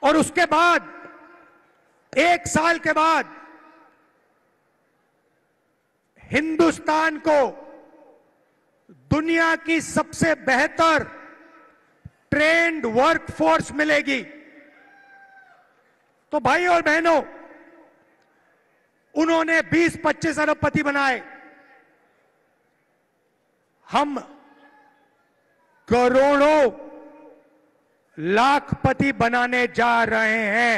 और उसके बाद 1 साल के बाद हिंदुस्तान को दुनिया की सबसे बेहतर ट्रेंड वर्कफोर्स मिलेगी। तो भाई और बहनों, उन्होंने 20-25 अरबपति बनाए, हम करोड़ों लाखपति बनाने जा रहे हैं।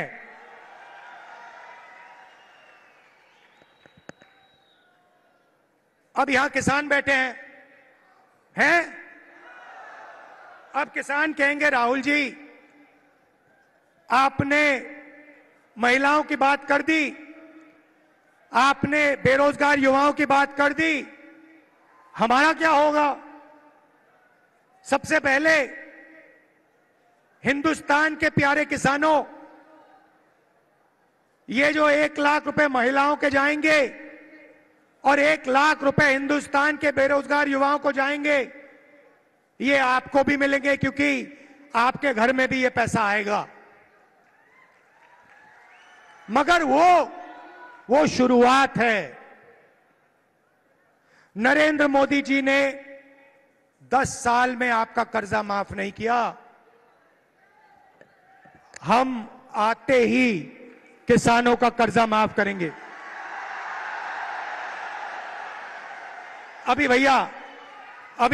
अब यहां किसान बैठे हैं? अब किसान कहेंगे, राहुल जी आपने महिलाओं की बात कर दी, आपने बेरोजगार युवाओं की बात कर दी, हमारा क्या होगा? सबसे पहले हिंदुस्तान के प्यारे किसानों, ये जो 1 लाख रुपए महिलाओं के जाएंगे और 1 लाख रुपए हिंदुस्तान के बेरोजगार युवाओं को जाएंगे, ये आपको भी मिलेंगे, क्योंकि आपके घर में भी ये पैसा आएगा। मगर वो शुरुआत है। नरेंद्र मोदी जी ने 10 साल में आपका कर्जा माफ नहीं किया। हम आते ही किसानों का कर्जा माफ करेंगे। अभी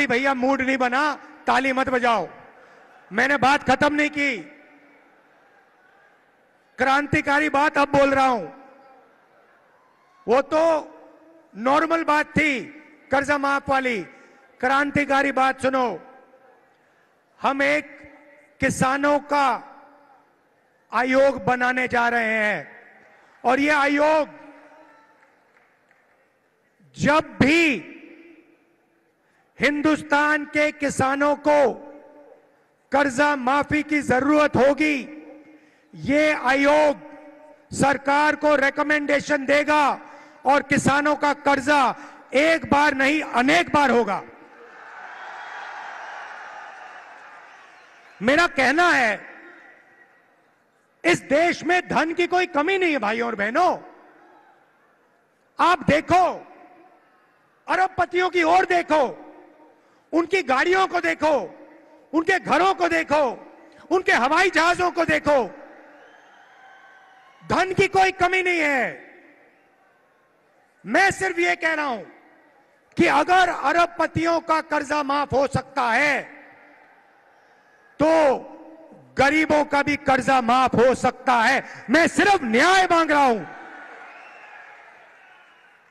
भैया मूड नहीं बना, ताली मत बजाओ, मैंने बात खत्म नहीं की। क्रांतिकारी बात अब बोल रहा हूं, वो तो नॉर्मल बात थी कर्जा माफ वाली। क्रांतिकारी बात सुनो, हम एक किसानों का आयोग बनाने जा रहे हैं, और ये आयोग जब भी हिंदुस्तान के किसानों को कर्जा माफी की जरूरत होगी, ये आयोग सरकार को रिकमेंडेशन देगा और किसानों का कर्जा एक बार नहीं अनेक बार होगा। मेरा कहना है, इस देश में धन की कोई कमी नहीं है भाइयों और बहनों। आप देखो, अरबपतियों की ओर देखो, उनकी गाड़ियों को देखो, उनके घरों को देखो, उनके हवाई जहाजों को देखो, धन की कोई कमी नहीं है। मैं सिर्फ ये कह रहा हूं कि अगर अरबपतियों का कर्जा माफ हो सकता है, तो गरीबों का भी कर्जा माफ हो सकता है। मैं सिर्फ न्याय मांग रहा हूं।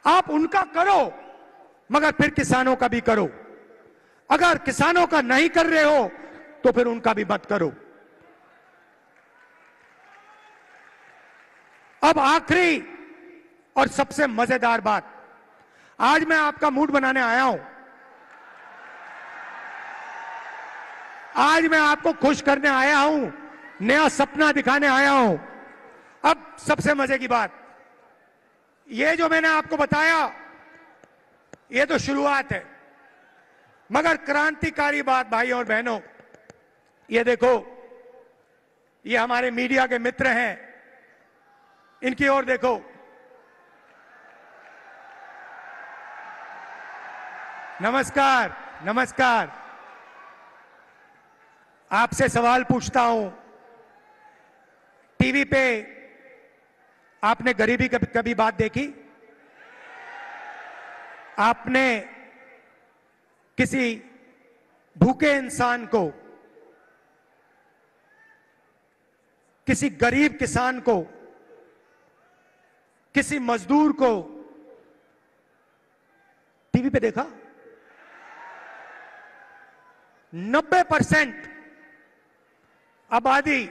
आप उनका करो, मगर फिर किसानों का भी करो। अगर किसानों का नहीं कर रहे हो, तो फिर उनका भी मत करो। अब आखिरी और सबसे मजेदार बात, आज मैं आपका मूड बनाने आया हूं। आज मैं आपको खुश करने आया हूं, नया सपना दिखाने आया हूं। अब सबसे मजे की बात, ये जो मैंने आपको बताया, ये तो शुरुआत है, मगर क्रांतिकारी बात भाइयों और बहनों, ये देखो, ये हमारे मीडिया के मित्र हैं, इनकी ओर देखो। नमस्कार, नमस्कार। आपसे सवाल पूछता हूं, टीवी पे आपने गरीबी कभी बात देखी? आपने किसी भूखे इंसान को, किसी गरीब किसान को, किसी मजदूर को टीवी पे देखा? 90% आबादी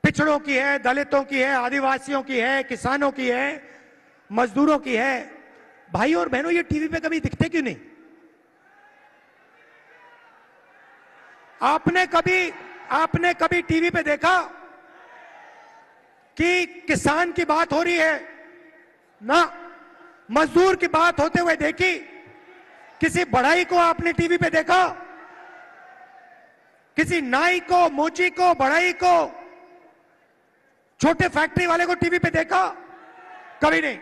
पिछड़ों की है, दलितों की है, आदिवासियों की है, किसानों की है, मजदूरों की है। भाई और बहनों, ये टीवी पे कभी दिखते क्यों नहीं? आपने कभी टीवी पे देखा कि किसान की बात हो रही है? ना। मजदूर की बात होते हुए देखी? किसी बढ़ई को आपने टीवी पे देखा? किसी नाई को, मोची को, बढ़ई को, छोटे फैक्ट्री वाले को टीवी पे देखा? कभी नहीं।